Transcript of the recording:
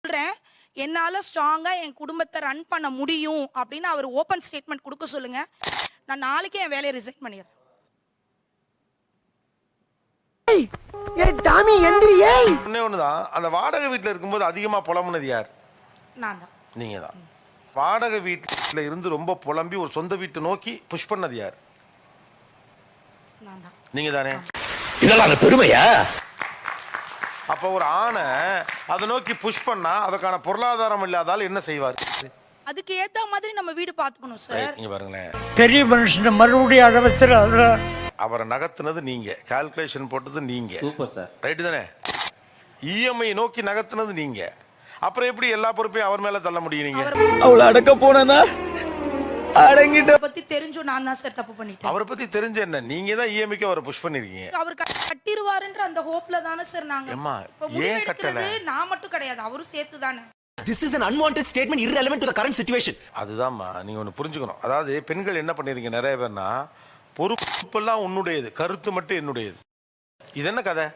சொல்றேன், என்னால ஸ்ட்ராங்கா என் குடும்பத்த ரன் பண்ண முடியும் அப்படின்னு அவர் ஓப்பன் ஸ்டேட்மெண்ட் குடுக்க சொல்லுங்க. நான் நாளைக்கே என் வேலைய ரிசைன் பண்ணிர்றேன். ஒண்ணே ஒண்ணுதான். அந்த வாடகை வீட்ல இருக்கும்போது அதிகமா புலம்புனது யார்? நான் தான். நீங்க தான். வாடகை வீட்ல இருந்து ரொம்ப புலம்பி ஒரு சொந்த வீட்டை நோக்கி புஷ் பண்ணது யார்? நான் தான். நீங்க தானே? இதெல்லாம் பெருமையா? அப்ப ஒரு ஆணை அதை நோக்கி புஷ் பண்ணா அதுக்கான பொருளாதாரம் இல்லாதால் என்ன செய்வார்? அதுக்கு ஏத்த மாதிரி நம்ம வீடு பாத்துக்கணும் சார். இங்க பாருங்களேன், பெரிய மனுஷன் மறுபடியும் அதை வச்சுறாரு. அவரை நகர்த்தினது நீங்க, கால்குலேஷன் போட்டது நீங்க. Super sir. ரைட்டு தானே? இஎம்ஐ நோக்கி நகர்த்தினது நீங்க. அப்புறம் எப்படி எல்லா பொறுப்பையும் அவர் மேல தள்ள முடியும்? நீங்க அவளை அடக்க போனா அடங்கிட்ட பத்தி தெரிஞ்சும் நான் தான் சார் தப்பு பண்ணிட்டேன். அவரை பத்தி தெரிஞ்ச என்ன? நீங்க தான் இஎம்ஐக்கு அவரை புஷ் பண்ணிருக்கீங்க. அவர் கட்டிடுவாருன்ற அந்த ஹோப்ல தானே சார் நாங்க. ஏம்மா, இப்ப முடிவு ஏன் கட்டல? எடுக்கிறது நான் மட்டும் கிடையாது, அவரும் சேர்த்து தானே. This is an unwanted statement irrelevant to the current situation. அதுதான்மா, நீங்க ஒண்ணு புரிஞ்சுக்கணும். அதாவது பெண்கள் என்ன பண்ணிருக்கீங்க நிறைய பேர்னா, பொறுப்பெல்லாம் உன்னுடையது, கருத்து மட்டும் என்னுடையது. இது என்ன கதை?